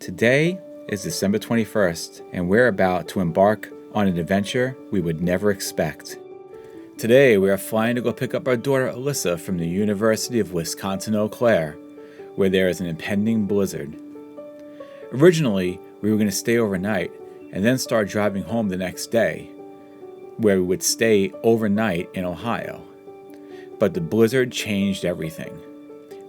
Today is December 21st, and we're about to embark on an adventure we would never expect. Today, we are flying to go pick up our daughter Alyssa from the University of Wisconsin-Eau Claire, where there is an impending blizzard. Originally, we were going to stay overnight and then start driving home the next day, where we would stay overnight in Ohio. But the blizzard changed everything.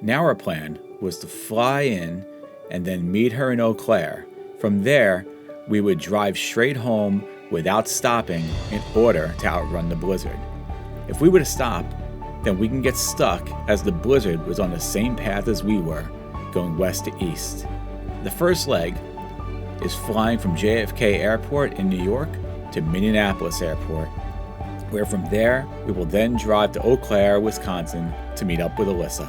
Now our plan was to fly in and then meet her in Eau Claire. From there, we would drive straight home without stopping in order to outrun the blizzard. If we were to stop, then we can get stuck as the blizzard was on the same path as we were, going west to east. The first leg is flying from JFK Airport in New York to Minneapolis Airport, where from there we will then drive to Eau Claire, Wisconsin to meet up with Alyssa.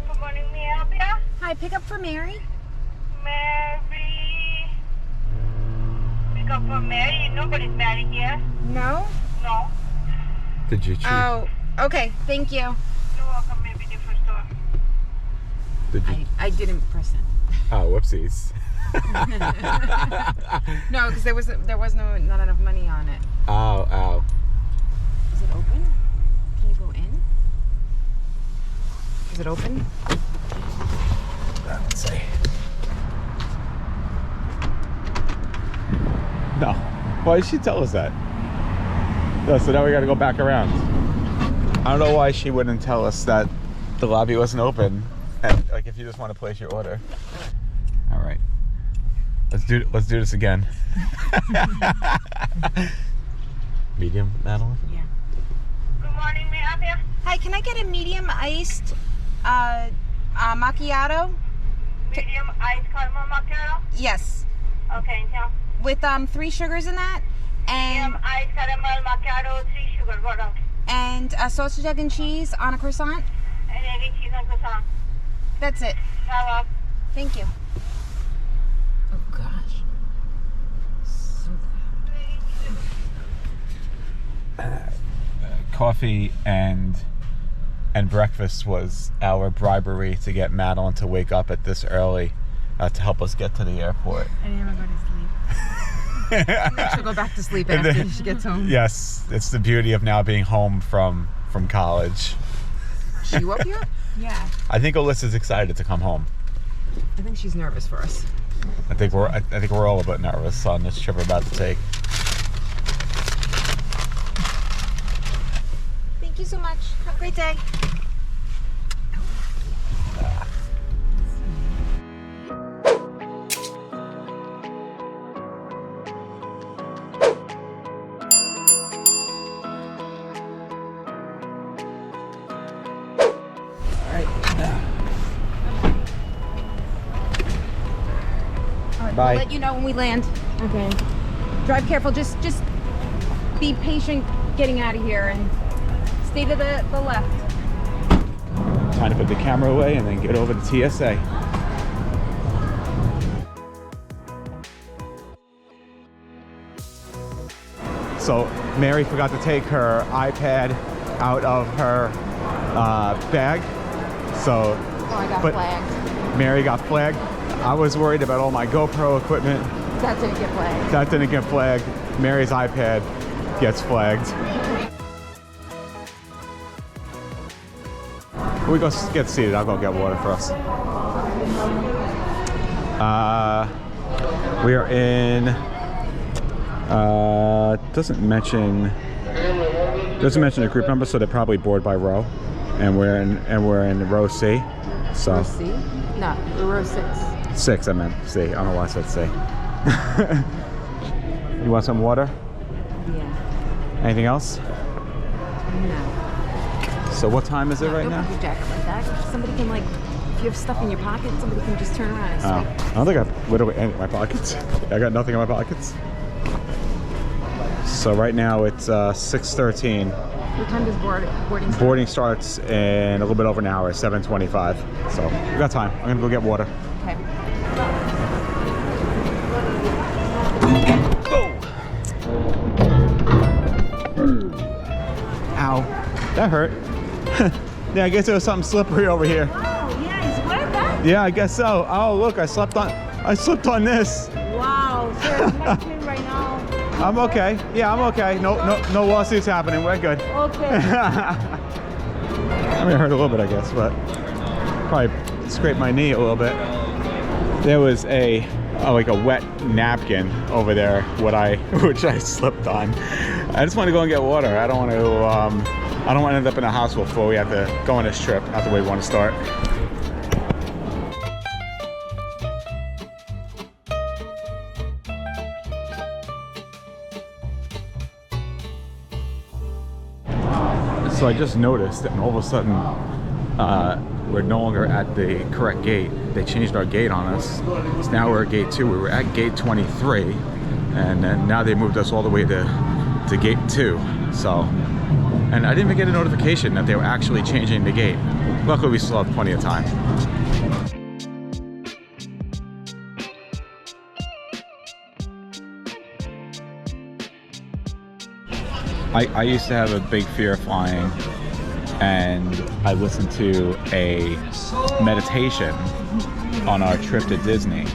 Good morning, may I help you? Hi, pick up for Mary. Mary. Pick up for Mary. Nobody's married here. No? No. Did you choose? Oh, okay. Thank you. You're welcome. Maybe different store. Did you? I didn't press it. Oh, whoopsies. No, because there was not enough money on it. Ow. Is it open? Can you go in? Is it open? Let's see. No. Why did she tell us that? No, so now we gotta go back around. I don't know why she wouldn't tell us that the lobby wasn't open, and like if you just want to place your order. All right. Let's do this again. Medium, Madeline? Yeah. Good morning, may I help you? Hi, can I get a medium iced macchiato? Medium iced caramel macchiato. Yes. Okay, yeah. With 3 sugars in that, and Medium iced caramel macchiato, 3 sugar. What else? and sausage, egg, and cheese on a croissant. And egg and cheese on croissant. That's it. Hello. Thank you. Oh gosh. So Coffee and breakfast was our bribery to get Madeline to wake up at this early to help us get to the airport. I didn't even go to sleep. She'll go back to sleep after she gets home. Yes, it's the beauty of now being home from college. She woke you up? Yeah. I think Alyssa's excited to come home. I think she's nervous for us. I think we're all a bit nervous on this trip we're about to take. Thank you so much. Have a great day. Bye. We'll let you know when we land. Okay. Drive careful. Just be patient getting out of here and stay to the left. Time to put the camera away and then get over to TSA. So Mary forgot to take her iPad out of her bag. So I got flagged. Mary got flagged. I was worried about all my GoPro equipment. That didn't get flagged. That didn't get flagged. Mary's iPad gets flagged. We go get seated. I'll go get water for us. We are in. Doesn't mention a group number, so they're probably board by row, and we're in row C. So. Row C? No, we're row 6. 6, I meant C. I don't know why I said C. You want some water? Yeah. Anything else? No. So what time is it right now? Don't put your jacket like that. Somebody can if you have stuff in your pocket, somebody can just turn around and sweep. I don't think I've literally any in my pockets. I got nothing in my pockets. So right now it's 6:13. What time does boarding start? Boarding starts in a little bit over an hour, 7:25. So we got time. I'm gonna go get water. Okay. Ow. That hurt. Yeah, I guess there was something slippery over here. Oh, yeah, it's wet, huh? Yeah, I guess so. Oh, look, I slipped on this. Wow, sir, I'm clean right now. I'm okay. Yeah, I'm okay. No lawsuits happening. We're good. Okay. I mean, it hurt a little bit, I guess, but probably scraped my knee a little bit. There was like a wet napkin over there, which I slipped on. I just want to go and get water. I don't want to end up in a hospital before we have to go on this trip. Not the way we want to start. So I just noticed that all of a sudden we're no longer at the correct gate. They changed our gate on us. So now we're at gate 2. We were at gate 23, and then now they moved us all the way to gate 2. So, and I didn't even get a notification that they were actually changing the gate. Luckily, we still have plenty of time. I used to have a big fear of flying, and I listened to a meditation on our trip to Disney.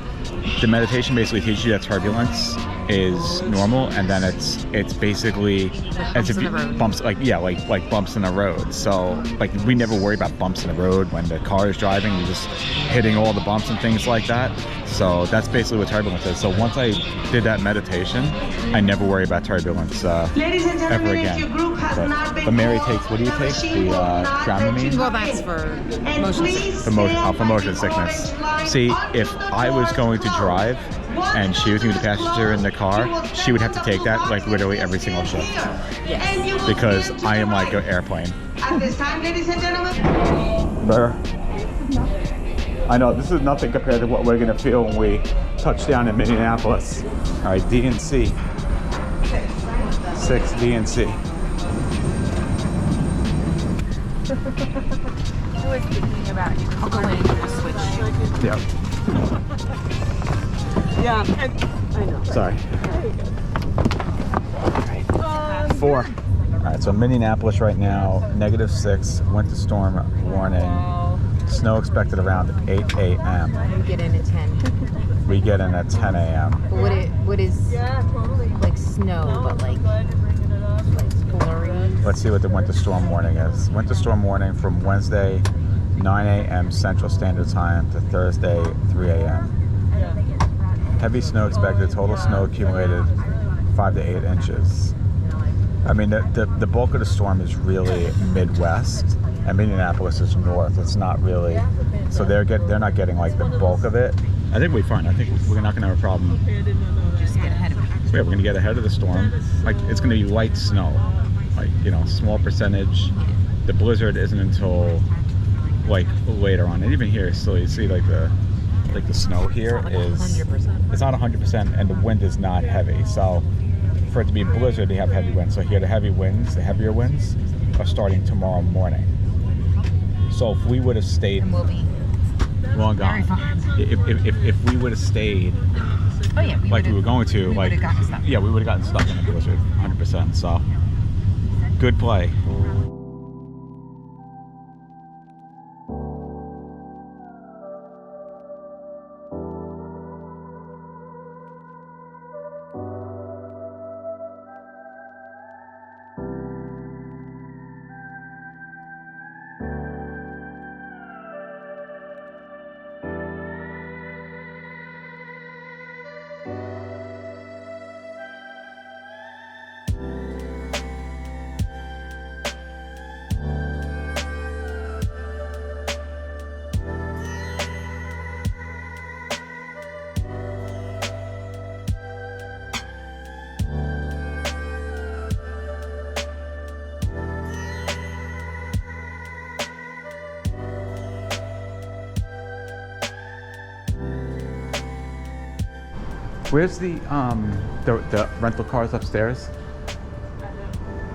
The meditation basically teaches you that turbulence is normal, and then it's basically as if you bumps like bumps in the road. So like we never worry about bumps in the road when the car is driving. You're just hitting all the bumps and things like that. So that's basically what turbulence is. So once I did that meditation, I never worry about turbulence Ladies and ever gentlemen, again. if your group has not been But Mary called, takes, what do you the take? machine The will not Dramamine? let you Well, that's for And motion please sickness. For motion, stand for motion at the sickness. orange line See, under if the I was doors going to row. drive and she was going to be the passenger in the car, she would have to take that like literally every single shift. And you will Because stand to I the am like right. an airplane. At this time, ladies and gentlemen. Better. I know, this is nothing compared to what we're going to feel when we touch down in Minneapolis. All right, D and C. 6 D and C. I was thinking about you going to switch. Yep. Yeah, I know. Sorry. 4. All right, so Minneapolis right now, -6, winter storm warning. Snow expected around 8 a.m. You get in at 10. We get in at 10 a.m. What is like snow, but like blurry? Let's see what the winter storm warning is. Winter storm warning from Wednesday, 9 a.m. Central Standard Time to Thursday, 3 a.m. Heavy snow expected, total snow accumulated 5 to 8 inches. I mean, the bulk of the storm is really Midwest, and Minneapolis is north. It's not really, so they're not getting like the bulk of it. I think we're fine. I think we're not going to have a problem. Just get ahead of it. Yeah, we're going to get ahead of the storm. Like, it's going to be light snow, like, you know, small percentage. The blizzard isn't until like later on, and even here, still you see like the snow here is 100%. it's not 100%, and the wind is not heavy. So for it to be a blizzard, they have heavy winds. So here, the heavier winds are starting tomorrow morning. So if we would have stayed, And we'll be long very gone. fine. If we would have stayed Oh yeah, like we were going to, we like would've gotten stuck. yeah, we would have gotten stuck in the blizzard, 100%. So good play. Where's the rental cars upstairs?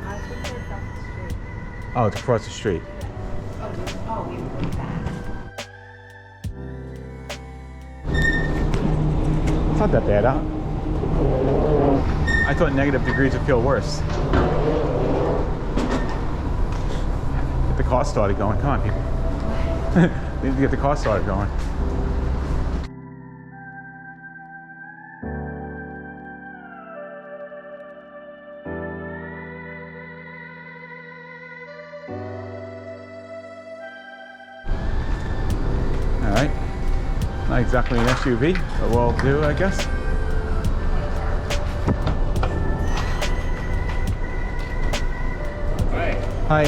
I think it's up the street. Oh, it's across the street. Oh, we would do that. It's not that bad, huh? I thought negative degrees would feel worse. car started going. Come on, people. We need to get the car started going. All right. Not exactly an SUV, but we'll do, I guess. Hi.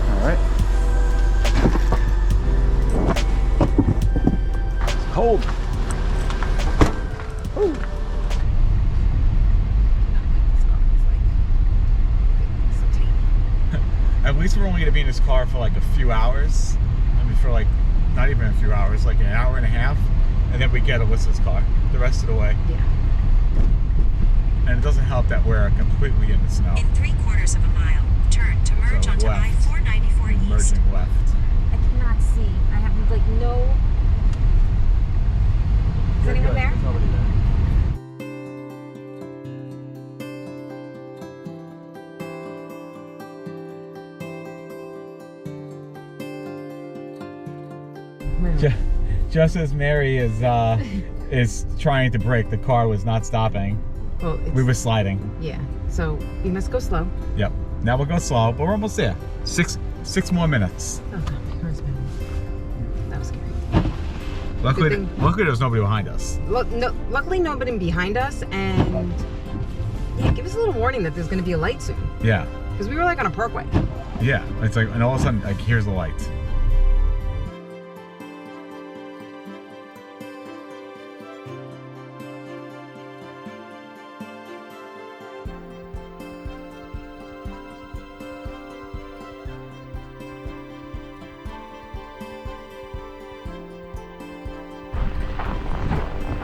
All right. It's cold. Ooh. At least we're only going to be in this car for like a few hours. I mean, for like, not even a few hours, like an hour and a half. And then we get Alyssa's car the rest of the way. Yeah. And it doesn't help that we're completely in the snow. In 3/4 of a mile, turn to merge So onto left. I-494 East. Merging left. I cannot see. I have like no. Is anyone there? It's already there. Just as Mary is trying to brake, the car was not stopping. Well, We were sliding. Yeah. So you must go slow. Yep. Now we'll go slow, but we're almost there. Six more minutes. Oh God, my heart's pounding. That was scary. Luckily there was nobody behind us. Luckily nobody behind us, and yeah, give us a little warning that there's going to be a light soon. Yeah. Because we were like on a parkway. Yeah. It's like, and all of a sudden, like, here's the light.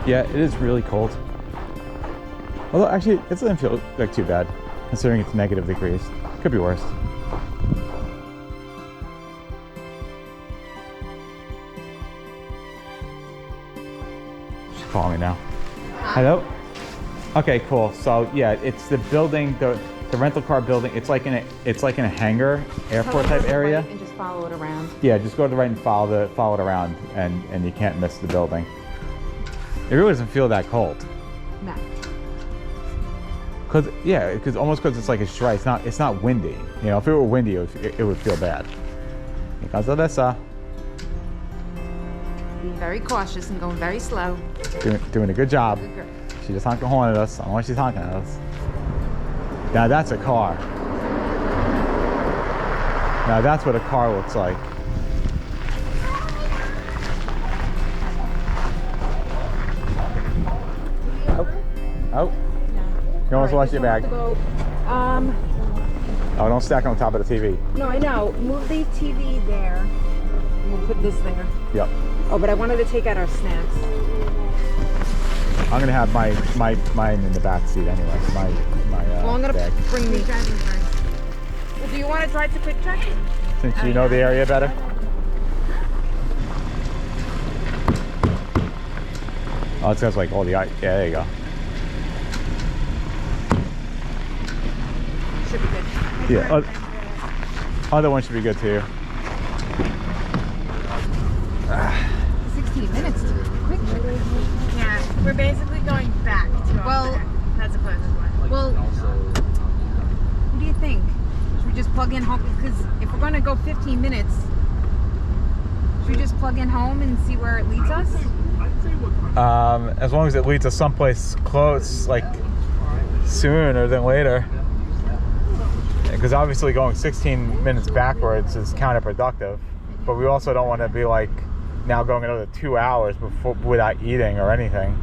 Yeah, it is really cold. Although actually, it doesn't feel like too bad, considering it's negative degrees. Could be worse. She's calling me now. Hello? Okay, cool. So yeah, it's the building, the rental car building. It's like in a hangar, airport type area. And just follow it around. Yeah, just go to the right and follow it around, and you can't miss the building. It really doesn't feel that cold. No. Cause almost it's like it's dry. It's not windy. You know, if it were windy, it would feel bad. Here comes Alyssa. Being very cautious and going very slow. Doing a good job. Good girl. She just honked a horn at us. I don't know why she's honking at us. Now that's a car. Now that's what a car looks like. Oh. You almost lost your bag. Oh, don't stack on top of the TV. No, I know. Move the TV there. And we'll put this there. Yep. Oh, but I wanted to take out our snacks. I'm gonna have mine in the back seat anyway. My Well, I'm gonna bag. bring the driving first. Well, do you want to drive to Quick Check? Since you know the area better. Oh, it says like all the ice. Yeah, there you go. Should be good. Yeah. Other one should be good too. 16 minutes to Quick Check. Yeah, we're basically going back to Well, that's a closest one. Well, what do you think? Should we just plug in home? Because if we're going to go 15 minutes, should we just plug in home and see where it leads us? As long as it leads us someplace close, like sooner than later. Because obviously going 16 minutes backwards is counterproductive. But we also don't want to be like now going another 2 hours without eating or anything.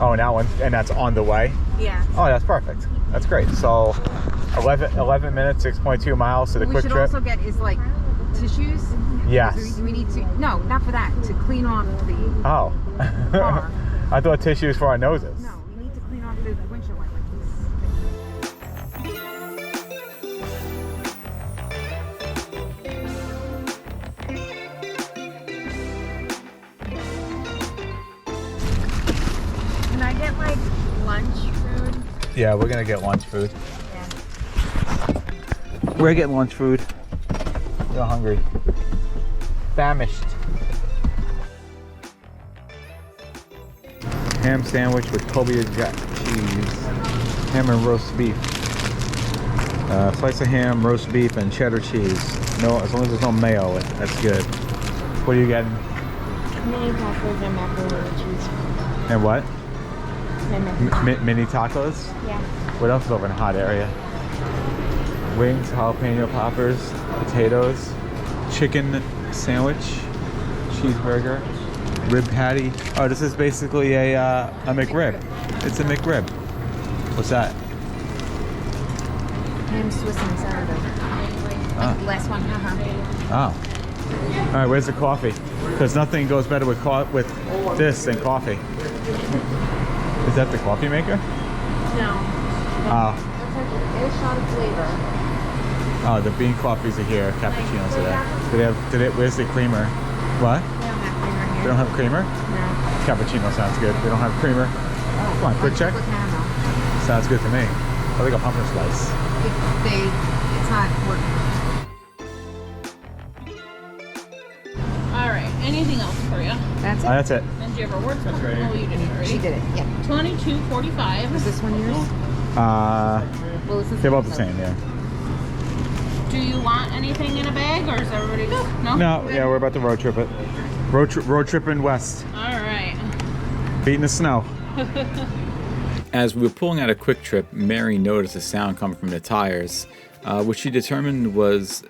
Oh, and that's on the way? Yeah. Oh, that's perfect. That's great. So 11 minutes, 6.2 miles to the quick trip. We should also get is like tissues. Yes. We need to, no, not for that, to clean off the Oh. car. I thought tissues for our noses. No, we need to clean off the windshield wiper. get like lunch food? Yeah, we're gonna get lunch food. Yeah. We're getting lunch food. We're hungry. Famished. Ham sandwich with Colby Jack cheese. Ham and roast beef. Slice of ham, roast beef, and cheddar cheese. No, as long as there's no mayo, that's good. What are you getting? Mini tacos and macaroni and cheese. And what? And Mini tacos? yeah. What else is over in the hot area? Wings, jalapeno poppers, potatoes, chicken sandwich, cheeseburger, rib patty. Oh, this is basically a McRib. It's a McRib. What's that? Ham, Swiss, and sourdough. Ah. Last one, Oh. All right, where's the coffee? Because nothing goes better with this than coffee. Is that the coffee maker? No. Oh. It's like a shot of flavor. Oh, the bean coffees are here. Cappuccinos are there. Where's the creamer? What? They don't have creamer They here. don't have creamer? No. Cappuccino sounds good. They don't have creamer. Come on, quick check. With caramel. Sounds good to me. I like a pumpkin slice. It's not working. All right. Anything else for you? That's it. That's it. Did you ever work? That's right. Oh, you did it already. She did it. Yeah. 22.45. Is this one yours? Uh, Well, this is they're both the same, yeah. Do you want anything in a bag, or is everybody just no? No, yeah, we're about to road trip it. Road tripping west. All right. Beating the snow. As we were pulling out a quick trip, Mary noticed a sound coming from the tires, which she determined was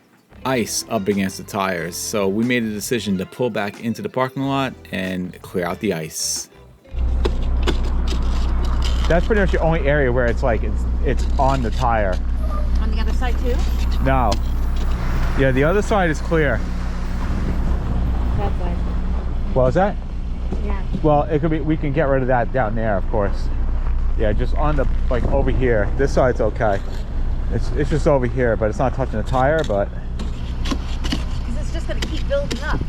ice up against the tires. So we made a decision to pull back into the parking lot and clear out the ice. That's pretty much the only area where it's like it's on the tire. On the other side too? No. Yeah, the other side is clear. That side. What was that? Yeah. Well, it could be. We can get rid of that down there, of course. Yeah, just on the like over here. This side's okay. It's just over here, but it's not touching the tire. But Because it's just going to keep building up.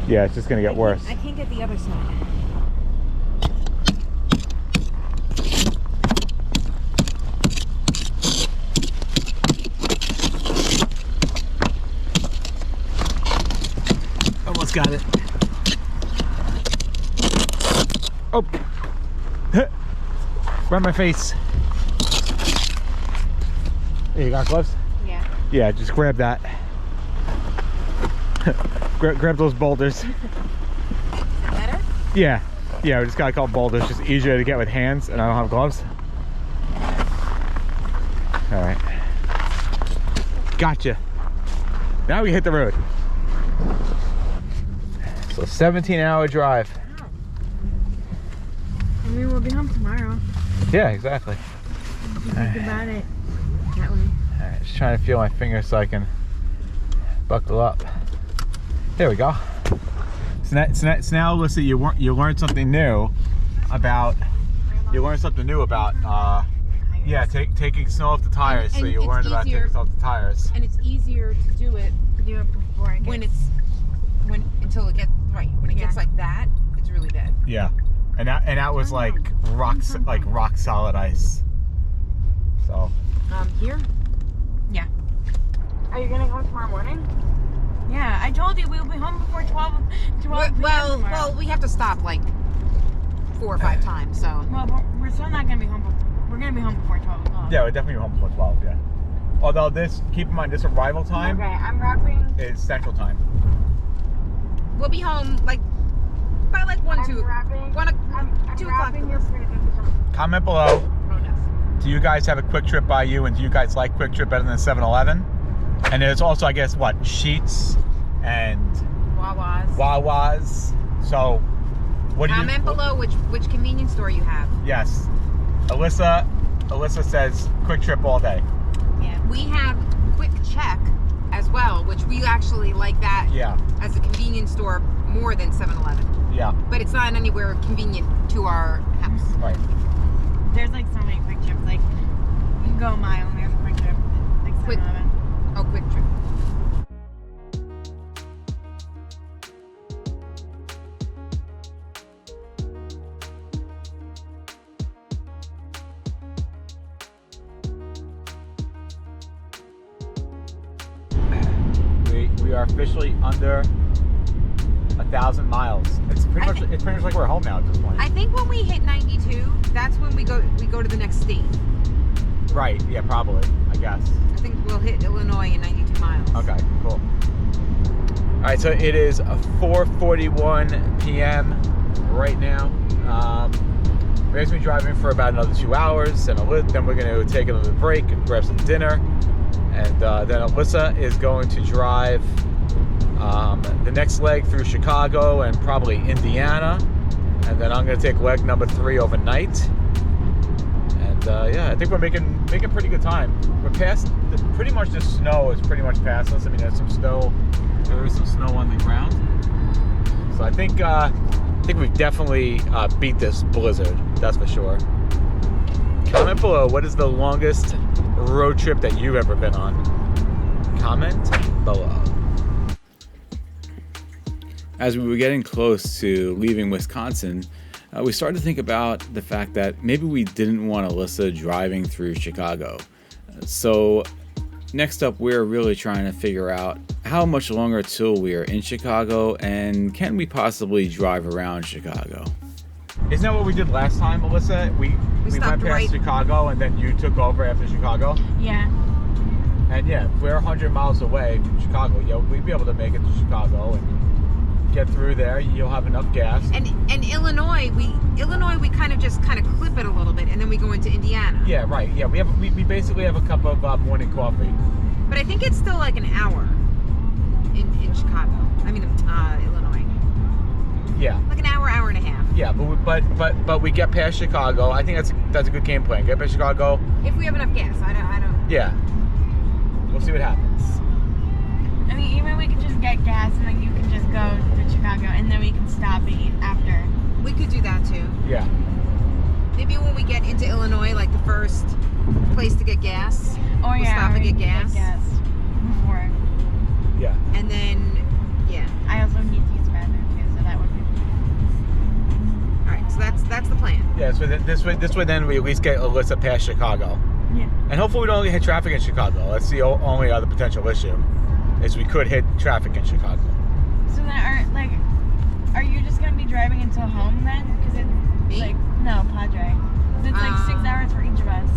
yeah, it's just gonna get worse. I can't get the other side. Almost got it. Oh, right my face. Hey, you got gloves? Yeah. Yeah, just grab that. grab those boulders. Better? Yeah, we just got a couple boulders. Just easier to get with hands, and I don't have gloves. All right. Gotcha. Now we hit the road. So 17-hour drive. And we will be home tomorrow. Yeah, exactly. Think about it that way. All right, just trying to feel my fingers so I can buckle up. There we go. So now, Alyssa, you learned something new about. Yeah, taking snow off the tires. So and you it's learned about easier- taking snow off the tires. And it's easier to do it Before it when gets... until it gets right. When it gets like that, it's really bad. Yeah, and that was like rock solid ice. So Here? Yeah. Are you gonna come tomorrow morning? Yeah, I told you we'll be home before 12 p.m. Well, we have to stop like 4 or 5 times, so. Well, we're still not gonna be home. We're gonna be home before 12 o'clock. yeah, we're definitely home before 12. Yeah. Although keep in mind, this arrival time Okay, I'm wrapping. is Central Time. We'll be home like by like 1, 2. wrapping. 1 I'm 2 o'clock. wrapping your presents. Comment below. Oh, no. Do you guys have a quick trip by you, and do you guys like quick trip better than 7-Eleven? And there's also, I guess, what, Sheets and Wawa's. So what do you Comment below which convenience store you have. Yes. Alyssa says quick trip all day. Yeah. We have Quick Check as well, which we actually like that Yeah. as a convenience store more than 7-Eleven. Yeah. But it's not anywhere convenient to our house. Right. There's like so many quick trips. Like you can go a mile and there's a quick trip. Like Quick- 7-Eleven. Oh, Quick Trip. we are officially under 1,000 miles. It's pretty much like we're home now at this point. I think when we hit 92, that's when we go to the next state. Right, yeah, probably, I guess. I think we'll hit Illinois in 92 miles. Okay, cool. All right, so it is 4:41 p.m. right now. We're going to be driving for about another 2 hours, and then we're going to take another break and grab some dinner. And then Alyssa is going to drive the next leg through Chicago and probably Indiana. And then I'm going to take leg number 3 overnight. And yeah, I think we're making pretty good time. We're past, pretty much the snow is pretty much past us. I mean, there's some snow. There is some snow on the ground. So I think we've definitely beat this blizzard. That's for sure. Comment below, what is the longest road trip that you've ever been on? Comment below. As we were getting close to leaving Wisconsin, we started to think about the fact that maybe we didn't want Alyssa driving through Chicago. So next up, we're really trying to figure out how much longer till we are in Chicago, and can we possibly drive around Chicago? Isn't that what we did last time, Alyssa? We went past Chicago, and then you took over after Chicago? Yeah. And yeah, if we're 100 miles away from Chicago, yeah, we'd be able to make it to Chicago and get through there. You'll have enough gas. And Illinois, we kind of clip it a little bit, and then we go into Indiana. Yeah, right. Yeah, we basically have a cup of morning coffee. But I think it's still like an hour in Chicago. I mean, Illinois. Yeah. Like an hour and a half. Yeah, but we get past Chicago. I think that's a good game plan. Get past Chicago. If we have enough gas, I don't. Yeah. We'll see what happens. I mean, even we could just get gas and then you can just go to Chicago and then we can stop and eat after. We could do that too. Yeah. Maybe when we get into Illinois, like the first place to get gas, we'll stop and get gas. Before. Yeah. And then, yeah. I also need to use the bathroom too, so that would be. All right, so that's the plan. Yeah. So this way, then we at least get Alyssa past Chicago. Yeah. And hopefully we don't hit traffic in Chicago. That's the only other potential issue, is we could hit traffic in Chicago. So then, are you just gonna be driving until home then? Because it's like no, Padre. 'Cause it's like 6 hours for each of us.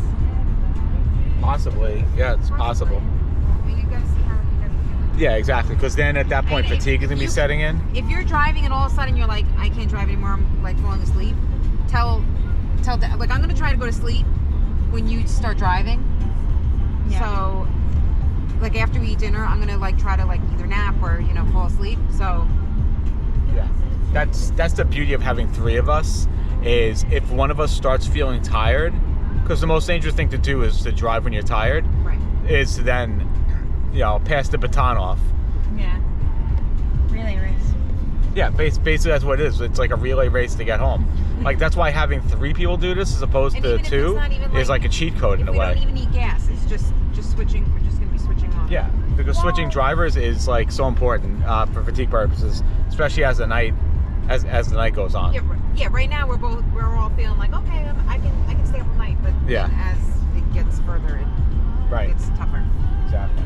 Possibly. Yeah, it's possible. I mean, you guys see how you guys are feeling. Yeah, exactly. Because then at that point, fatigue is gonna be setting in. If you're driving and all of a sudden you're like, I can't drive anymore, I'm like falling asleep, tell like I'm gonna try to go to sleep when you start driving. Yeah. So like after we eat dinner, I'm gonna like try to like either nap or fall asleep. So yeah, that's the beauty of having 3 of us, is if one of us starts feeling tired, because the most dangerous thing to do is to drive when you're tired. Right. Is to then pass the baton off. Yeah. Relay race. Yeah, basically that's what it is. It's like a relay race to get home. Like that's why having 3 people do this as opposed and to 2 is like a cheat code in a way. We don't even need gas. It's just switching. We're just gonna be switching off. Yeah, because switching drivers is like so important for fatigue purposes, especially as the night goes on. Yeah. Right now we're all feeling like okay, I can stay up all night, but yeah, then as it gets further, it gets tougher. Exactly.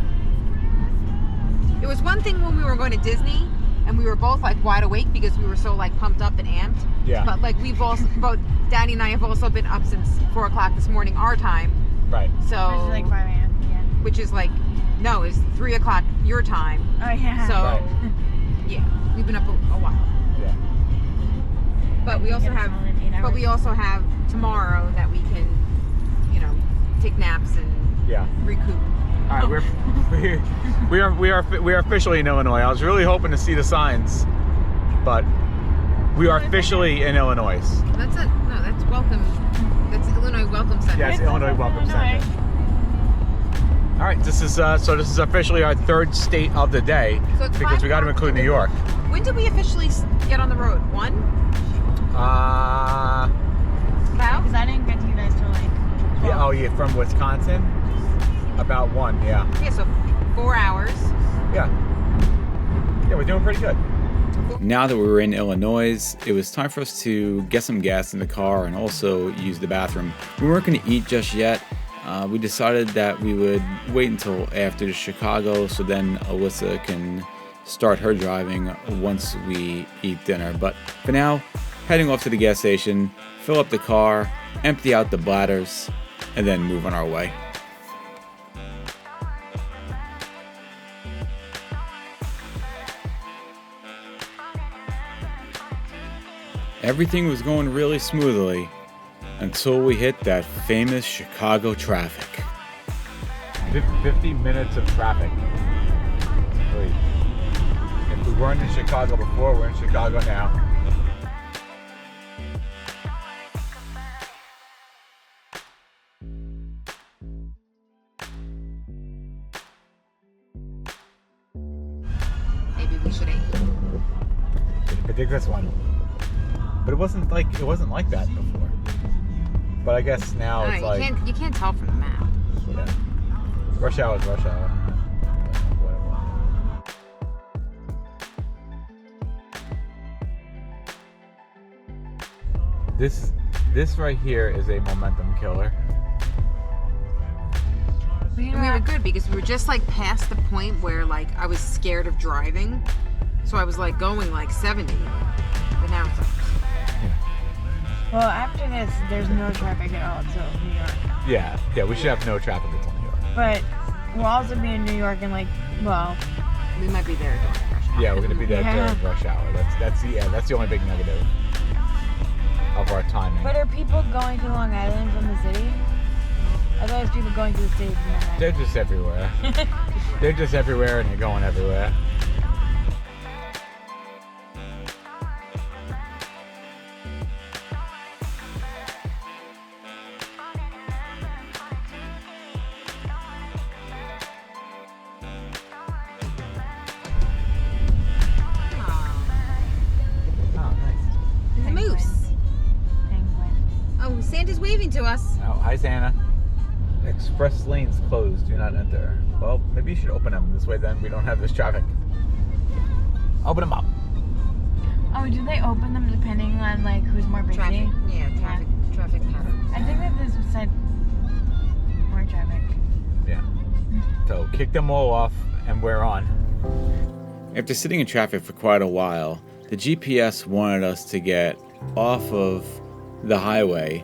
It was one thing when we were going to Disney and we were both like wide awake because we were so like pumped up and amped. Yeah. But like both Daddy and I have also been up since 4 o'clock this morning our time. Right. So. Which is like 5 a.m. Yeah. Which is like, no, it's 3 o'clock your time. Oh yeah. So. Right. Yeah, we've been up a while. Yeah. But we also have tomorrow that we can, take naps and recoup. All right, we are officially in Illinois. I was really hoping to see the signs, but we are officially in Illinois. That's it. No, that's welcome. That's Illinois Welcome Center. Yes, Illinois Welcome Center. All right, this is officially our 3rd state of the day, so because we got to include New York. When did we officially get on the road? 1? About? Because I didn't get to you guys till like 12. Yeah, from Wisconsin? About 1, yeah. Yeah, so 4 hours. Yeah. Yeah, we're doing pretty good. Now that we were in Illinois, it was time for us to get some gas in the car and also use the bathroom. We weren't going to eat just yet. We decided that we would wait until after Chicago, so then Alyssa can start her driving once we eat dinner. But for now, heading off to the gas station, fill up the car, empty out the bladders, and then move on our way. Everything was going really smoothly until we hit that famous Chicago traffic. 50 minutes of traffic. Wait. If we weren't in Chicago before, we're in Chicago now. Maybe we should eat. Predict this one. But it wasn't like that before. But I guess now it's like you can't tell from the map. yeah. Rush hour is rush hour. This right here is a momentum killer. And we were good because we were just like past the point where like I was scared of driving. So I was like going like 70. But now it's like Well, after this, there's no traffic at all until New York. Yeah, we should have no traffic until New York. But we'll also be in New York in like, well, we might be there during rush hour. Yeah, we're gonna be there during rush hour. That's the only big negative of our timing. But are people going to Long Island from the city? Are those people going to the States from Long Island? They're just everywhere. They're just everywhere and they're going everywhere. Santa's waving to us. Oh, hi Santa. Express lanes closed. Do not enter. Well, maybe you should open them. This way then we don't have this traffic. Open them up. Oh, do they open them depending on like who's more busy? Traffic. Yeah, traffic patterns. I think that this said more traffic. Yeah. So kick them all off and we're on. After sitting in traffic for quite a while, the GPS wanted us to get off of the highway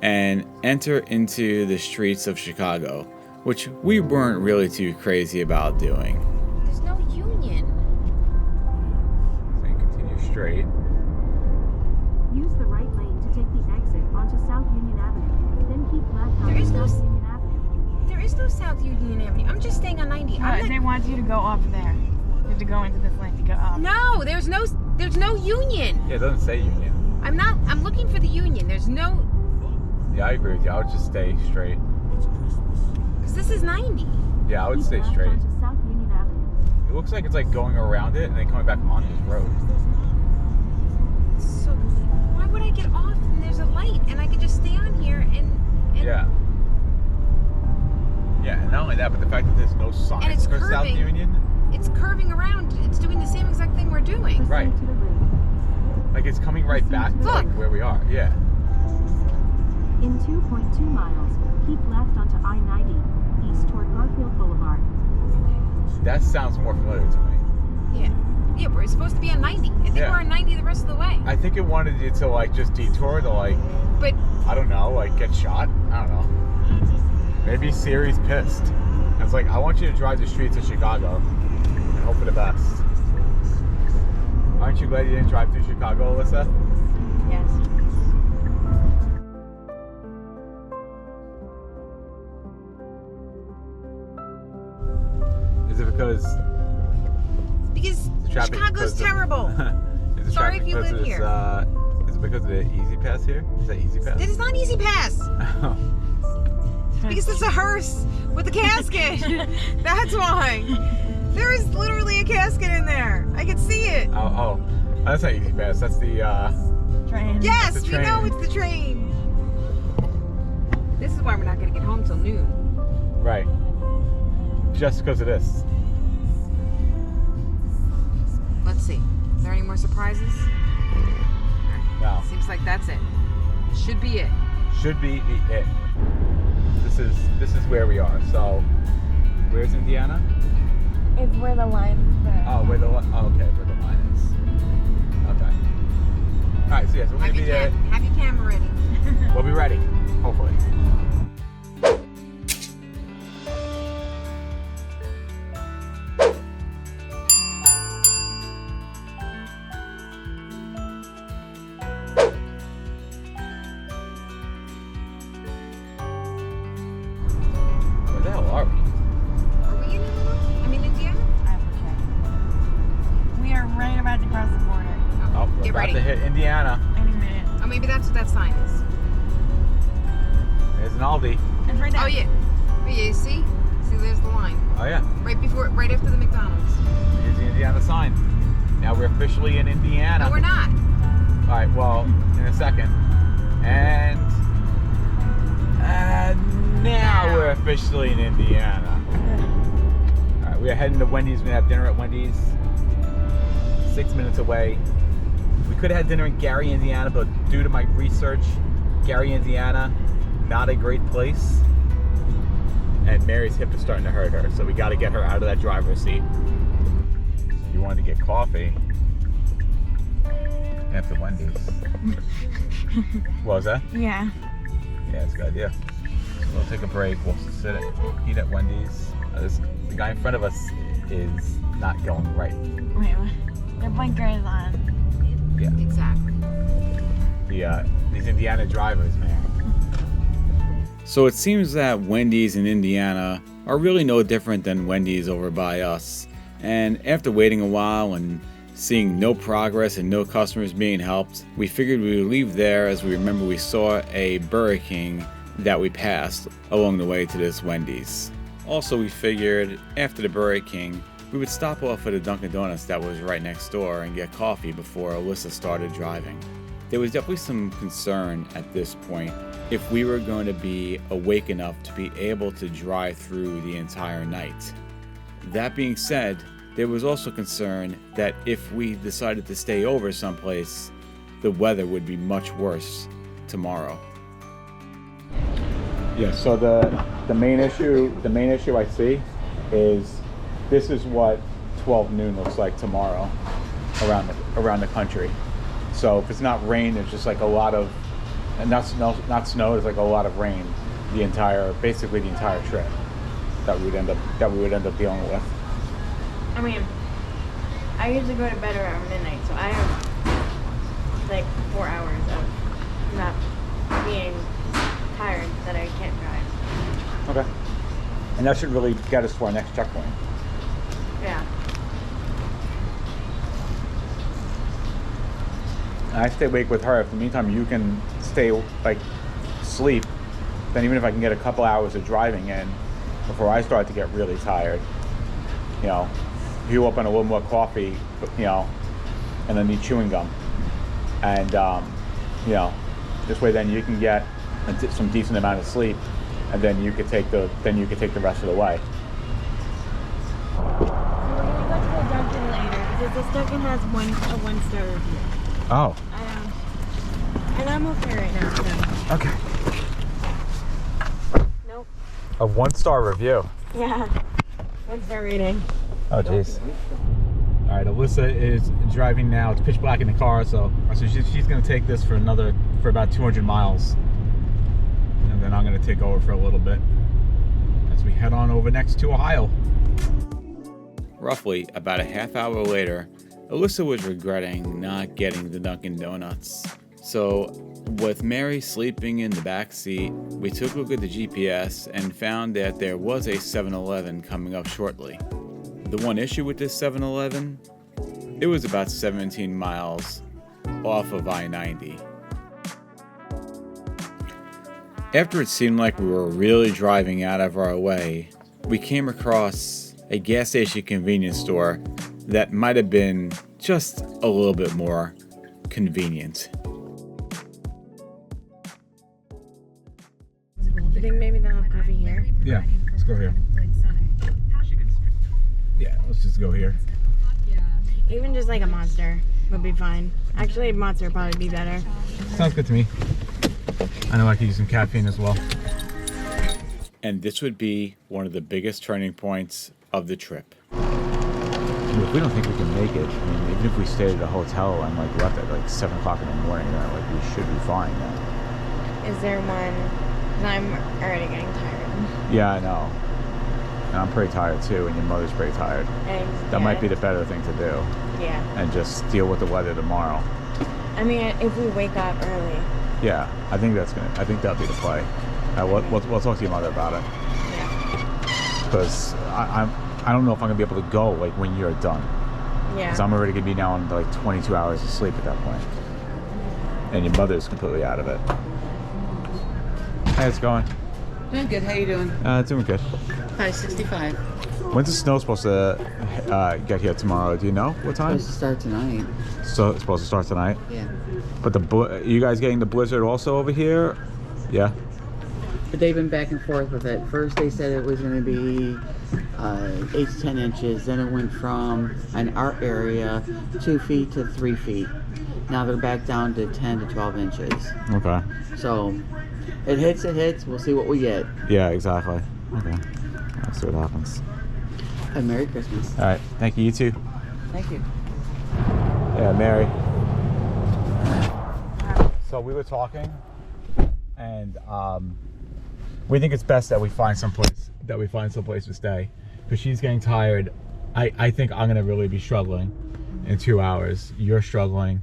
and enter into the streets of Chicago, which we weren't really too crazy about doing. There's no Union. So you continue straight. Use the right lane to take the exit onto South Union Avenue. Then keep left onto South Union Avenue. There is no South Union Avenue. I'm just staying on 90. They want you to go off there. You have to go into this lane to go up. No, there's no Union. Yeah, it doesn't say Union. I'm looking for the Union. There's no. Yeah, I agree with you. I would just stay straight. Because this is 90. Yeah, I would stay straight. It looks like it's like going around it and then coming back on this road. So why would I get off and there's a light and I could just stay on here and Yeah. Yeah, and not only that, but the fact that there's no sign and it's for South curving. Union. It's curving around. It's doing the same exact thing we're doing. Right. Like it's coming right back to like where we are. Yeah. In 2.2 miles, keep left onto I-90, east toward Garfield Boulevard. That sounds more familiar to me. Yeah, we're supposed to be on 90. I think we're on 90 the rest of the way. I think it wanted you to like just detour to like, but I don't know, like get shot. I don't know. Maybe Siri's pissed. It's like, I want you to drive the streets of Chicago and hope for the best. Aren't you glad you didn't drive through Chicago, Alyssa? Yes. Is it because Chicago's terrible. Sorry if you live here. Is it because of the Easy Pass here? Is that Easy Pass? It is not Easy Pass. It's because it's a hearse with a casket. That's why. There is literally a casket in there. I can see it. Oh, that's not Easy Pass. That's the train. Yes, the we train. know it's the train. This is why we're not going to get home till noon. Right. Just because of this. Let's see. Is there any more surprises? No. Seems like that's it. Should be it. Should be it. This is where we are. So, where's Indiana? It's where the line. Oh, where the okay, where the line is. Okay. All right, so yes, we're gonna be there. Have your camera ready. We'll be ready, hopefully. Where the hell are we? Are we in Illinois? I mean, Indiana? I have to check. We are right about to cross the border. Oh, we're Get about ready. to hit Indiana. Any minute. Oh, maybe that's what that sign is. There's an Aldi. It's right there. Oh, yeah. Oh, yeah, you see? See, there's the line. Oh yeah, Right after the McDonald's. here's the Indiana sign. Now we're officially in Indiana. No, we're not. All right, well, in a second. And now we're officially in Indiana. All right, we are heading to Wendy's. We're gonna have dinner at Wendy's. 6 minutes away. We could have had dinner in Gary, Indiana, but due to my research, Gary, Indiana, not a great place. And Mary's hip is starting to hurt her, so we got to get her out of that driver's seat. You wanted to get coffee after Wendy's. What was that? Yeah. Yeah, it's a good idea. So we'll take a break. We'll eat at Wendy's. The guy in front of us is not going right. Wait, what? The blinker is on. Yeah. Exactly. These Indiana drivers, man. So it seems that Wendy's in Indiana are really no different than Wendy's over by us. And after waiting a while and seeing no progress and no customers being helped, we figured we would leave there, as we remember we saw a Burger King that we passed along the way to this Wendy's. Also, we figured after the Burger King, we would stop off at a Dunkin' Donuts that was right next door and get coffee before Alyssa started driving. There was definitely some concern at this point if we were going to be awake enough to be able to drive through the entire night. That being said, there was also concern that if we decided to stay over someplace, the weather would be much worse tomorrow. Yeah, so the main issue I see is this is what 12 noon looks like tomorrow around the country. So if it's not rain, there's just like a lot of, and not snow, there's like a lot of rain basically the entire trip that we would end up dealing with. I mean, I usually go to bed around midnight, so I have like 4 hours of not being tired that I can't drive. Okay. And that should really get us to our next checkpoint. Yeah. And I stay awake with her. If in the meantime you can sleep, then even if I can get a couple hours of driving in before I start to get really tired, you open a little more coffee, and then need chewing gum, and this way then you can get some decent amount of sleep, and then you could take the rest of the way. So we're gonna go to the Dunkin' later because this Dunkin' has a 1-star review. Oh. And I'm okay right now. So. Okay. Nope. A 1-star review. Yeah. 1-star rating. Oh jeez. All right, Alyssa is driving now. It's pitch black in the car, so she's gonna take this for about 200 miles, and then I'm gonna take over for a little bit as we head on over next to Ohio. Roughly about a half hour later, Alyssa was regretting not getting the Dunkin' Donuts. So, with Mary sleeping in the back seat, we took a look at the GPS and found that there was a 7-Eleven coming up shortly. The one issue with this 7-Eleven, it was about 17 miles off of I-90. After it seemed like we were really driving out of our way, we came across a gas station convenience store that might have been just a little bit more convenient. You think maybe they'll have coffee here? Yeah, let's go here. Yeah, let's just go here. Even just like a Monster would be fine. Actually, a Monster would probably be better. Sounds good to me. I know I could use some caffeine as well. And this would be one of the biggest turning points of the trip. we don't think we can make it, I mean, even if we stayed at a hotel and like left at like 7 o'clock in the morning, then like we should be fine then. Is there one? 'Cause I'm already getting tired. Yeah, I know. And I'm pretty tired too, and your mother's pretty tired. That might be the better thing to do. Yeah. And just deal with the weather tomorrow. I mean, if we wake up early. Yeah, I think that'll be the play. We'll talk to your mother about it. Yeah. Because I don't know if I'm gonna be able to go like when you're done. Yeah. Because I'm already gonna be now on like 22 hours of sleep at that point. And your mother's completely out of it. Hey, how's it going? Doing good. How you doing? Doing good. Hi, 65. When's the snow supposed to get here tomorrow? Do you know what time? Supposed to start tonight. So it's supposed to start tonight. Yeah. But you guys getting the blizzard also over here? Yeah. But they've been back and forth with it. First they said it was going to be 8 to 10 inches. Then it went from in our area 2 feet to 3 feet. Now they're back down to 10 to 12 inches. Okay. So it hits. We'll see what we get. Yeah, exactly. Okay. Let's see what happens. And Merry Christmas. All right. Thank you. You too. Thank you. Yeah, Mary. So we were talking, and we think it's best that we find someplace to stay, because she's getting tired. I think I'm gonna really be struggling in 2 hours. You're struggling,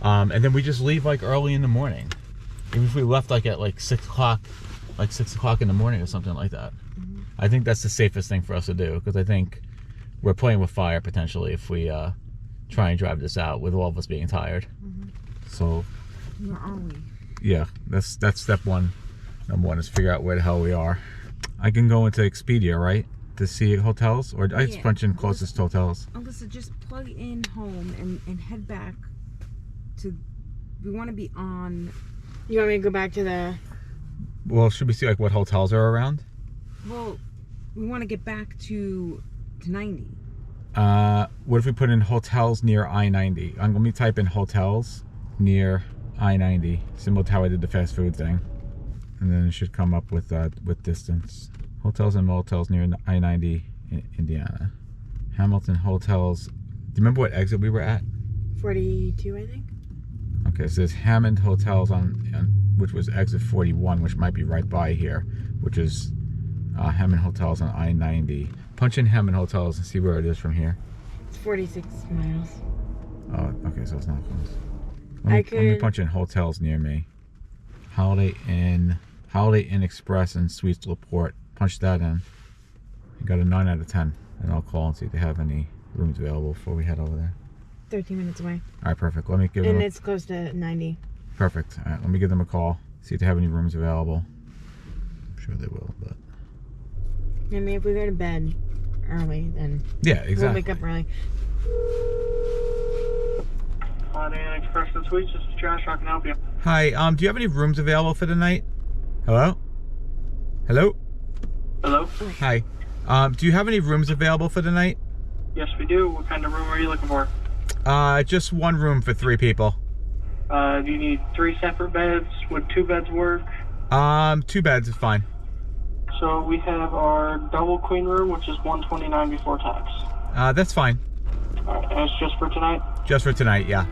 and then we just leave like early in the morning. Even if we left like at like 6 o'clock, in the morning or something like that. I think that's the safest thing for us to do, because I think we're playing with fire potentially if we try and drive this out with all of us being tired. So Where are we? yeah, that's step one. Number one is figure out where the hell we are. I can go into Expedia, right, to see hotels, or I just punch in closest hotels. Alyssa, just plug in home and head back to. We want to be on. You want me to go back to the... Well, should we see like what hotels are around? Well, we want to get back to 90. What if we put in hotels near I-90? Let me type in hotels near I-90, similar to how I did the fast food thing, and then it should come up with distance. Hotels and motels near I-90 in Indiana. Hamilton hotels. Do you remember what exit we were at? 42, I think. Okay, so there's Hammond hotels on which was exit 41, which might be right by here, which is Hammond hotels on I-90. Punch in Hammond hotels and see where it is from here. It's 46 miles. Oh, okay, so it's not close. Let me punch in hotels near me. Holiday Inn Express and Suites LaPorte. Punch that in. You got a 9 out of 10, and I'll call and see if they have any rooms available before we head over there. 13 minutes away. All right, perfect. Let me give them. And it's close to 90. Perfect. All right, let me give them a call. See if they have any rooms available. I'm sure they will, but. I mean, if we go to bed early, then yeah, exactly. we'll wake up early. Holiday Inn Express and Suites, this is Josh. How can I help you? Hi. Do you have any rooms available for the night? Hello? Hello? Hello? Hi. Do you have any rooms available for the night? Yes, we do. What kind of room are you looking for? Just one room for 3 people. Do you need 3 separate beds? Would 2 beds work? 2 beds is fine. So we have our double queen room, which is $129 before tax. That's fine. All right, and it's just for tonight? Just for tonight, yeah.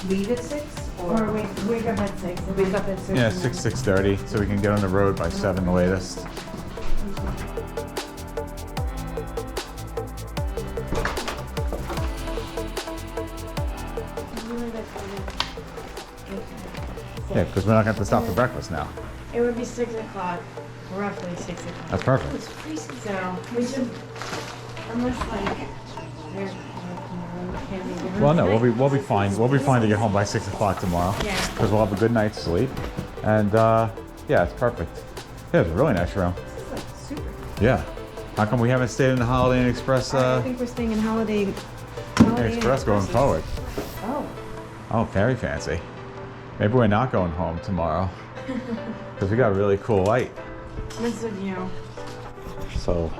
Leave at 6? Or wake up at 6. Wake up at 6? Yeah, 6:30, so we can get on the road by 7 the latest. Yeah, because we're not going to have to stop for breakfast now. It would be 6 o'clock, roughly 6 o'clock. That's perfect. So we should, unless like, Well, no, we'll be fine. We'll be fine to get home by 6 o'clock tomorrow. Yeah. Because we'll have a good night's sleep. And yeah, it's perfect. Yeah, it's a really nice room. Super. Yeah. How come we haven't stayed in the Holiday Inn Express? I think we're staying in Holiday Inn Express going Expresses. forward. Oh. Oh, very fancy. Maybe we're not going home tomorrow because we got a really cool light. This is you. So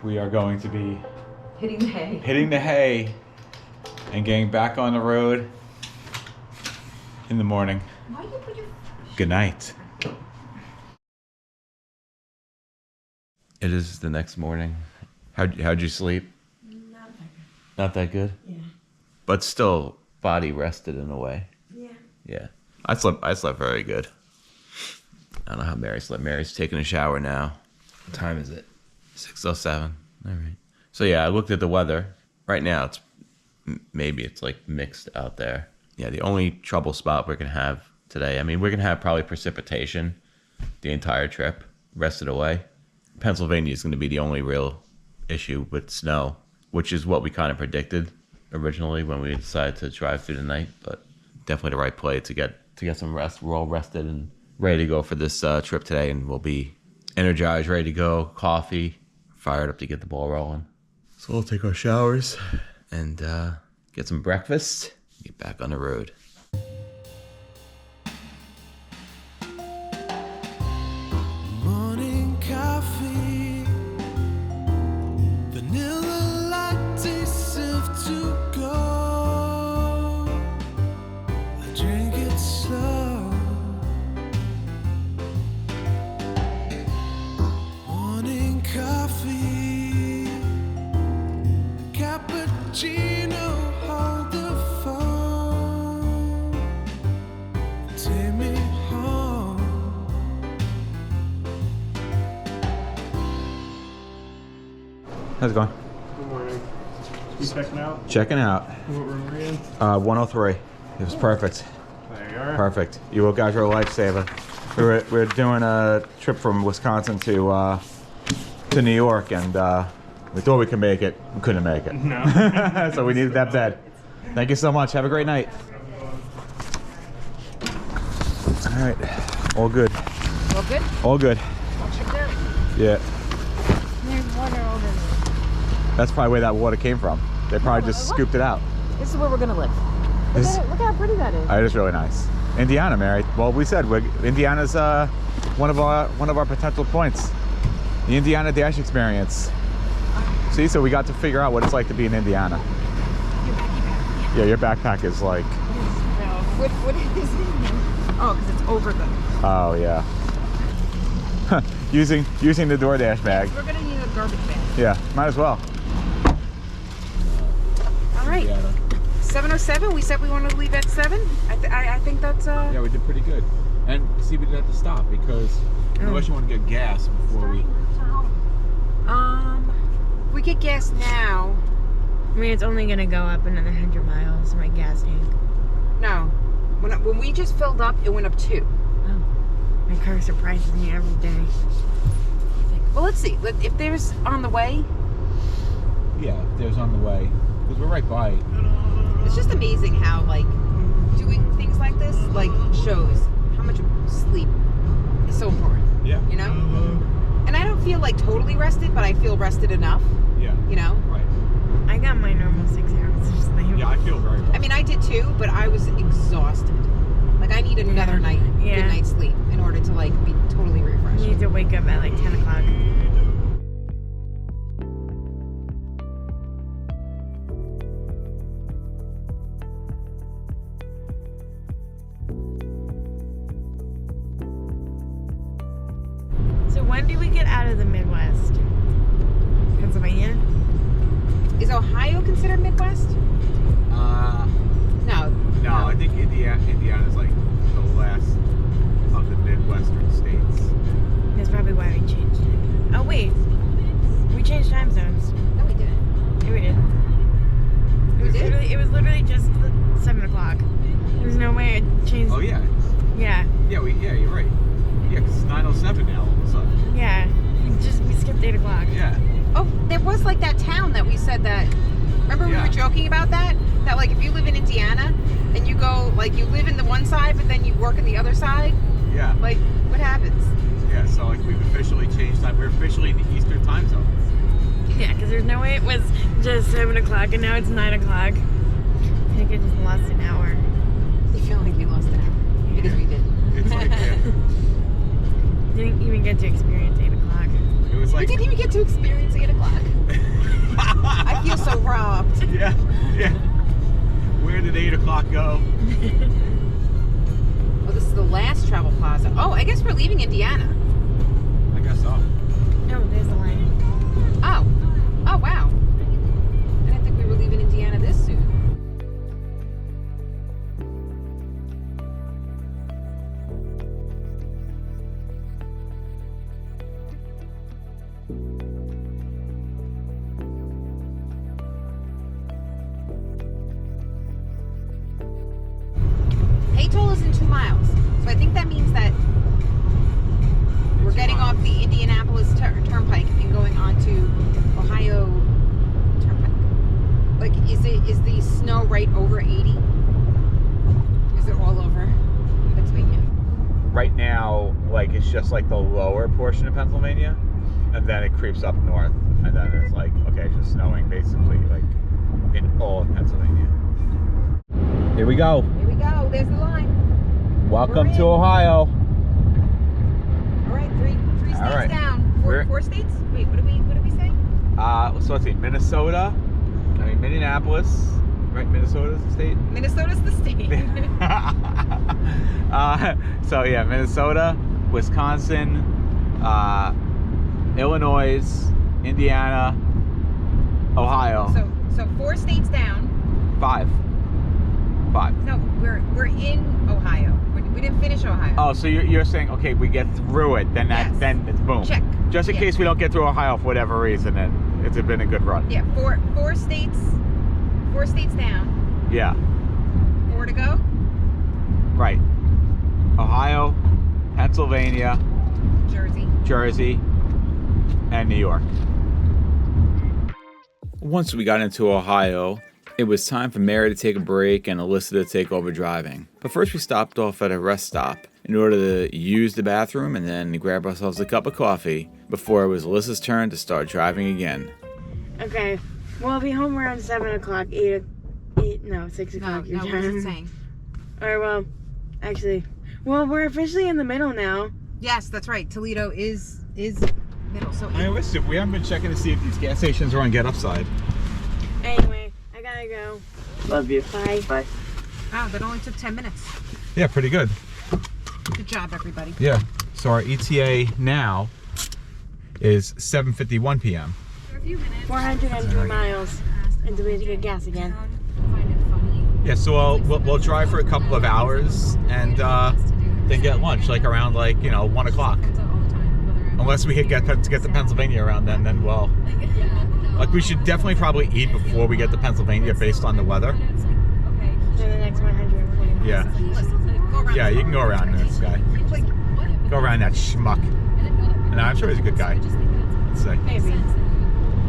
we are going to be Hitting the hay. hitting the hay and getting back on the road in the morning. Why you put your... Good night. It is the next morning. How'd you sleep? Not that good. Not that good? Yeah. But still body rested in a way. Yeah. Yeah. I slept very good. I don't know how Mary slept. Mary's taking a shower now. What time is it? 6:07. All right. So yeah, I looked at the weather. Right now it's maybe it's like mixed out there. Yeah, the only trouble spot we're gonna have today, I mean, we're gonna have probably precipitation the entire trip, rest of the way. Pennsylvania is gonna be the only real issue with snow, which is what we kind of predicted originally when we decided to drive through the night, but definitely the right play to get some rest. We're all rested and ready to go for this trip today, and we'll be energized, ready to go, coffee, fired up to get the ball rolling. So we'll take our showers and get some breakfast, get back on the road. Morning coffee, vanilla latte, sift to go. I drink it slow. Morning coffee, cappuccino, hold the phone. Take me home. How's it going? Good morning. You checking out? Checking out. What room are you in? 103. It was perfect. There you are. Perfect. You guys are a lifesaver. We're doing a trip from Wisconsin to New York, and we thought we could make it. We couldn't make it. No. So we needed that bed. Thank you so much. Have a great night. All right. All good. All good? All good. Yeah. There's water over there. That's probably where that water came from. They probably just scooped it out. This is where we're gonna live. Look at it. Look how pretty that is. It is really nice. Indiana, Mary. Well, we said Indiana's one of our potential points. The Indiana Dash experience. See, so we got to figure out what it's like to be in Indiana. Your backpack. Yeah, your backpack is like. What is it? Oh, because it's over the. Oh yeah. using the DoorDash bag. We're gonna need a garbage bag. Yeah, might as well. All right. 7:07. We said we wanted to leave at 7. I think that's. Yeah, we did pretty good. And see, we didn't have to stop because unless you want to get gas before we. If we get gas now. I mean, it's only gonna go up another 100 miles, my gas tank. No. When we just filled up, it went up 2. Oh. My car surprises me every day. Well, let's see. If there's on the way. Yeah, there's on the way because we're right by it. It's just amazing how, like, doing things like this, like, shows how much sleep is so important. Yeah. You know? And I don't feel, like, totally rested, but I feel rested enough. Yeah. You know? Right. I got my normal 6 hours of sleep. Yeah, I feel very well. I mean, I did too, but I was exhausted. Like, I need another night, good night's sleep in order to, like, be totally refreshed. You need to wake up at like 10 o'clock. So when do we get out of the Midwest? Pennsylvania? Is Ohio considered Midwest? No. No, I think Indiana's like the last of the Midwestern states. That's probably why we changed it. Oh wait, we changed time zones. No, we didn't. Yeah, we did. It was literally just 7 o'clock. There's no way it changed. Oh yeah. Yeah. Yeah, you're right. Yeah, 'cause it's 9:07 now all of a sudden. Yeah. We skipped 8 o'clock. Yeah. Oh, there was like that town that we said that. Remember we were joking about that? That like if you live in Indiana and you go like you live in the one side but then you work in the other side. Yeah. Like what happens? Yeah, so like we've officially changed time. We're officially in the Eastern time zone. Yeah, because there's no way it was just 7 o'clock and now it's 9 o'clock. I think I just lost an hour. You feel like we lost an hour because we did. It's like, yeah. Didn't even get to experience 8 o'clock. It was We like, didn't even get to experience 8 o'clock. I feel so robbed. yeah. Where did 8 o'clock go? Well, this is the last travel plaza. Oh, I guess we're leaving Indiana. I guess so. Oh, there's the line. Oh. Oh, wow. I didn't think we were leaving Indiana this soon. Haytoll is in 2 miles. So I think that means that we're getting off the Indianapolis Turnpike and going on to Ohio Turnpike. Like, is the snow right over 80? Is it all over Pennsylvania? Right now, like it's just like the lower portion of Pennsylvania, and then it creeps up north, and then it's like, okay, it's just snowing basically like in all of Pennsylvania. Here we go. Here we go. There's the line. Welcome We're to in. Ohio. All right, three states right. down. Four states? Wait, what did we say? So let's see, Minneapolis, right? Minnesota's the state. Minnesota's the state. So yeah, Minnesota, Wisconsin, Illinois, Indiana, Ohio. So 4 states down. Five. No, we're in Ohio. We didn't finish Ohio. Oh, so you're saying, okay, we get through it, then Yes. then it's boom. Check. Just in case we don't get through Ohio for whatever reason, then it's been a good run. Yeah, four states. 4 states down. Yeah. 4 to go. Right. Ohio, Pennsylvania, Jersey, and New York. Once we got into Ohio, it was time for Mary to take a break and Alyssa to take over driving. But first we stopped off at a rest stop in order to use the bathroom and then grab ourselves a cup of coffee before it was Alyssa's turn to start driving again. Okay, we'll be home around 7 o'clock, 6 o'clock your No, time. what is it saying? Or we're officially in the middle now. Yes, that's right. Toledo is middle. So I listen, we haven't been checking to see if these gas stations are on Get Upside. Anyway, I gotta go. Love you. Bye. Bye. wow, that only took 10 minutes. Yeah, pretty good. Good job, everybody. Yeah. So our ETA now is 7:51 p.m. 402 miles until we have to get gas again. Yeah, so we'll drive for a couple of hours and then get lunch like around 1 o'clock. Unless we get to Pennsylvania around then we'll we should definitely probably eat before we get to Pennsylvania based on the weather. For the next 120 miles. Yeah. Yeah, you can go around this guy. Go around that schmuck. And I'm sure he's a good guy. Let's say. Maybe.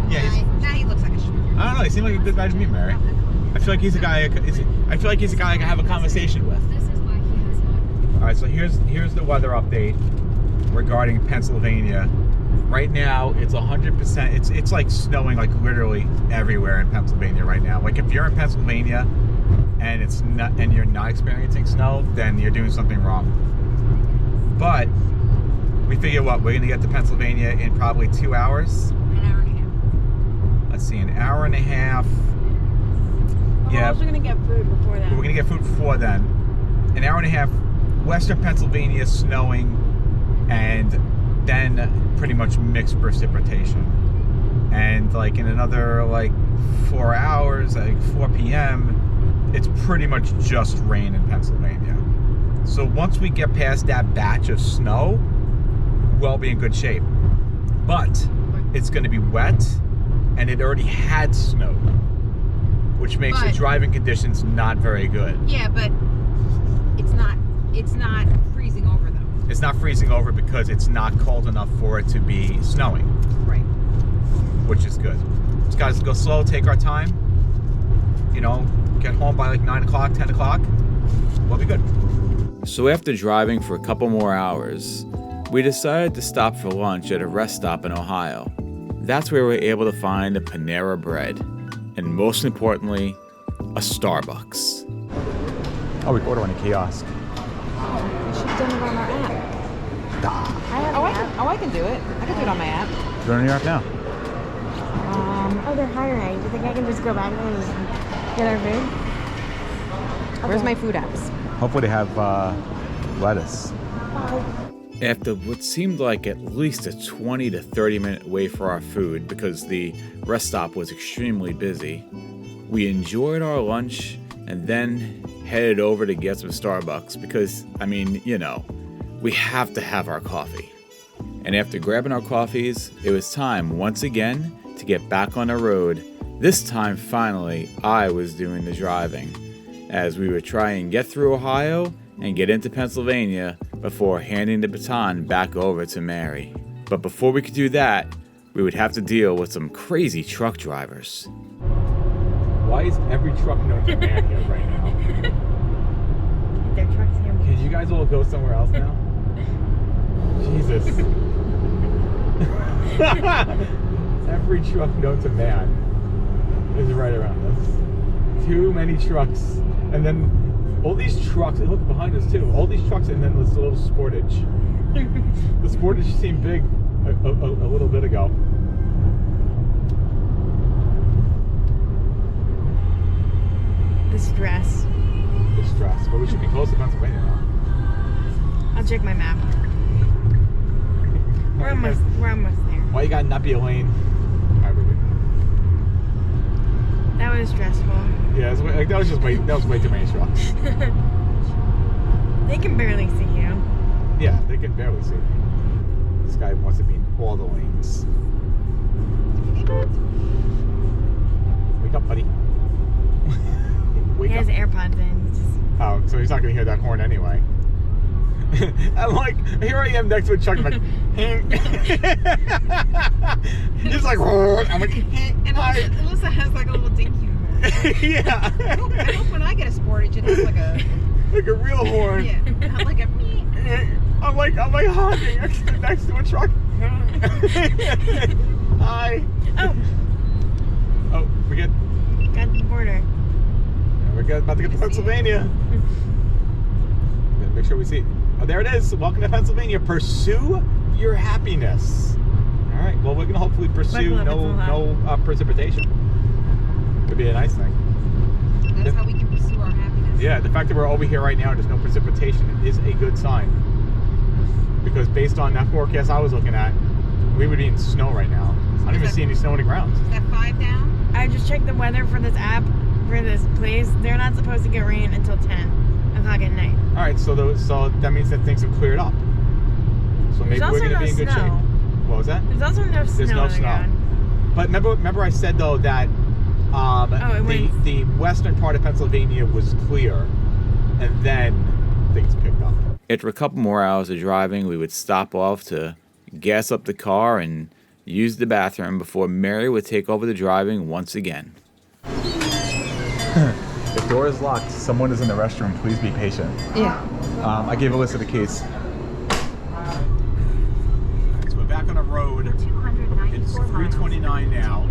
Yeah. Now he looks like a shooter. I don't know. He seemed like a good guy to me, Mary. I feel like he's a guy. I feel like he's a guy I can have a conversation with. All right. So here's the weather update regarding Pennsylvania. Right now, it's 100%. It's like snowing like literally everywhere in Pennsylvania right now. Like if you're in Pennsylvania and you're not experiencing snow, then you're doing something wrong. But we figure we're gonna get to Pennsylvania in probably 2 hours. An hour and a half. Let's see, an hour and a half. We're also gonna get food before that. We're gonna get food before then. An hour and a half. Western Pennsylvania snowing, and then pretty much mixed precipitation. And in another 4 hours, 4 p.m., it's pretty much just rain in Pennsylvania. So once we get past that batch of snow, we'll be in good shape. But it's going to be wet, and it already had snowed, which makes the driving conditions not very good. Yeah, but it's not freezing over though. It's not freezing over because it's not cold enough for it to be snowing. Right. Which is good. Just gotta go slow, take our time. Get home by 9 o'clock, 10 o'clock. We'll be good. So after driving for a couple more hours, we decided to stop for lunch at a rest stop in Ohio. That's where we were able to find a Panera Bread, and most importantly, a Starbucks. Oh, we can order on a kiosk. We should have done it on our app. I can do it. I can do it on my app. Do it on your app now. Oh, they're hiring. Do you think I can just go back there and just get our food? Where's my food apps? Hopefully they have lettuce. After what seemed like at least a 20 to 30 minute wait for our food because the rest stop was extremely busy, we enjoyed our lunch and then headed over to get some Starbucks because, I mean, you know, we have to have our coffee. And after grabbing our coffees, it was time once again to get back on the road. This time, finally, I was doing the driving as we would try and get through Ohio and get into Pennsylvania before handing the baton back over to Mary. But before we could do that, we would have to deal with some crazy truck drivers. Why is every truck known to man here right now? Their trucks here. Can you guys all go somewhere else now? Jesus. Every truck known to man is right around us. Too many trucks. And then all these trucks, and look behind us too, all these trucks and then this little Sportage. The Sportage seemed big a little bit ago. The stress. The stress. But we should be close to Pennsylvania now. I'll check my map. We're almost there. Why you gotta not be a lane? That was stressful. Yeah, that was way too many trucks. They can barely see you. Yeah, they can barely see me. This guy wants to be in all the lanes. Wake up, buddy. Wake He has up. AirPods in. He's just... Oh, so he's not gonna hear that horn anyway. I'm like, here I am next to a truck. I'm like, he's like, I'm like, And Alyssa has like a little dinky horn. yeah. I hope when I get a Sportage, it has like a real horn. Yeah, not like a me. I'm like honking next to a truck. Hi. Oh, we got the border. We're about to get to Pennsylvania. Make sure we see. Oh, there it is. Welcome to Pennsylvania. Pursue your happiness. All right. Well, we're gonna hopefully pursue no precipitation. Could be a nice thing. That's how we can pursue our happiness. Yeah, the fact that we're over here right now and there's no precipitation is a good sign. Because based on that forecast I was looking at, we would be in snow right now. I don't even see any snow on the ground. Is that 5 down? I just checked the weather for this app for this place. They're not supposed to get rain until 10 o'clock at night. All right, so that means that things have cleared up. So maybe we're going to be in good shape. What was that? There's also no snow. There's no snow. But remember I said though that the western part of Pennsylvania was clear, and then things picked up. After a couple more hours of driving, we would stop off to gas up the car and use the bathroom before Mary would take over the driving once again. The door is locked. Someone is in the restroom. Please be patient. Yeah. I gave Alyssa the keys. So we're back on the road. It's 3:29 now.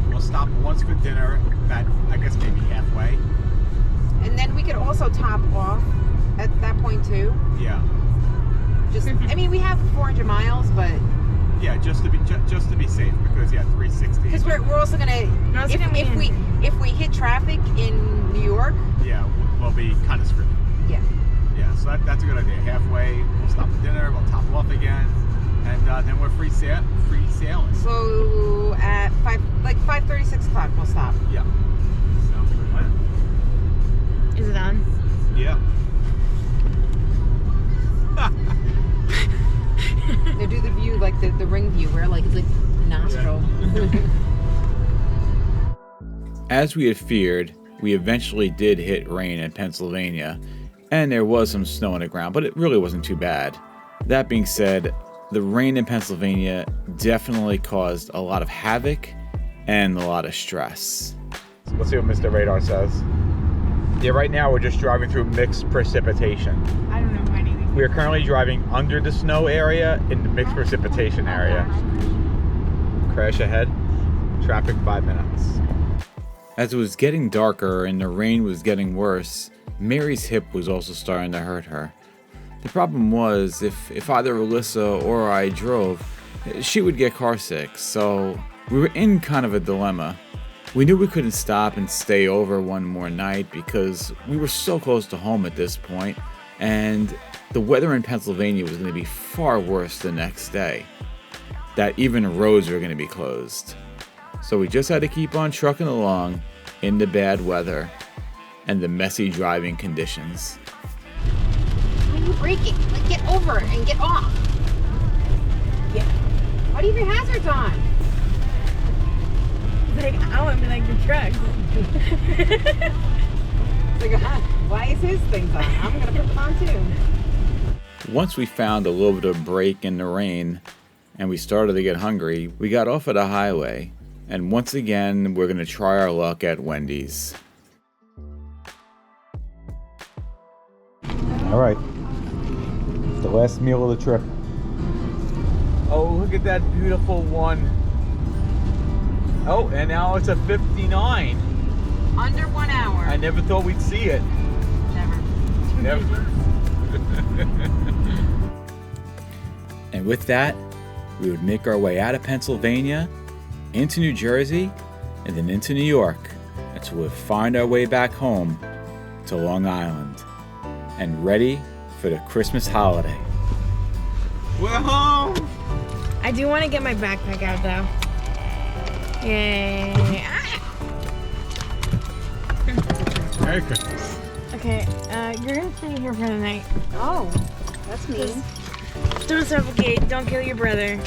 We'll stop once for dinner at, I guess, maybe halfway. And then we could also top off at that point too. Yeah. I mean, we have 400 miles, but yeah, just to be safe, because 360. Because we're also gonna if we hit traffic in New York, we'll be kind of screwed. Yeah. Yeah, so that's a good idea. Halfway, we'll stop for dinner, we'll top off again, and then we're free sailing. So at 5:30, 6 o'clock, we'll stop. Yeah. Sounds like a plan. Is it on? Yeah. They do the view like the ring view where it's like nostril. Yeah. As we had feared, we eventually did hit rain in Pennsylvania, and there was some snow on the ground, but it really wasn't too bad. That being said, the rain in Pennsylvania definitely caused a lot of havoc and a lot of stress. So let's see what Mr. Radar says. Yeah, right now we're just driving through mixed precipitation. I don't know anything. We are currently driving under the snow area in the mixed precipitation area. Crash ahead. Traffic 5 minutes. As it was getting darker and the rain was getting worse, Mary's hip was also starting to hurt her. The problem was, if either Alyssa or I drove, she would get car sick, so we were in kind of a dilemma. We knew we couldn't stop and stay over one more night because we were so close to home at this point, and the weather in Pennsylvania was going to be far worse the next day, that even roads were going to be closed. So we just had to keep on trucking along in the bad weather and the messy driving conditions. Why are you braking? Like, get over and get off. Yeah. Why do you have your hazards on? Like, I want to be like the truck. It's like, why is his things on? I'm going to put them on too. Once we found a little bit of break in the rain and we started to get hungry, we got off of the highway. And once again, we're going to try our luck at Wendy's. All right. The last meal of the trip. Oh, look at that beautiful one. Oh, and now it's a 59. Under 1 hour. I never thought we'd see it. Never. And with that, we would make our way out of Pennsylvania, into New Jersey, and then into New York, until we find our way back home to Long Island, and ready for the Christmas holiday. We're home! I do want to get my backpack out though. Yay. Merry Christmas. Okay, you're gonna stay here for the night. Oh, that's mean. Don't suffocate, don't kill your brother.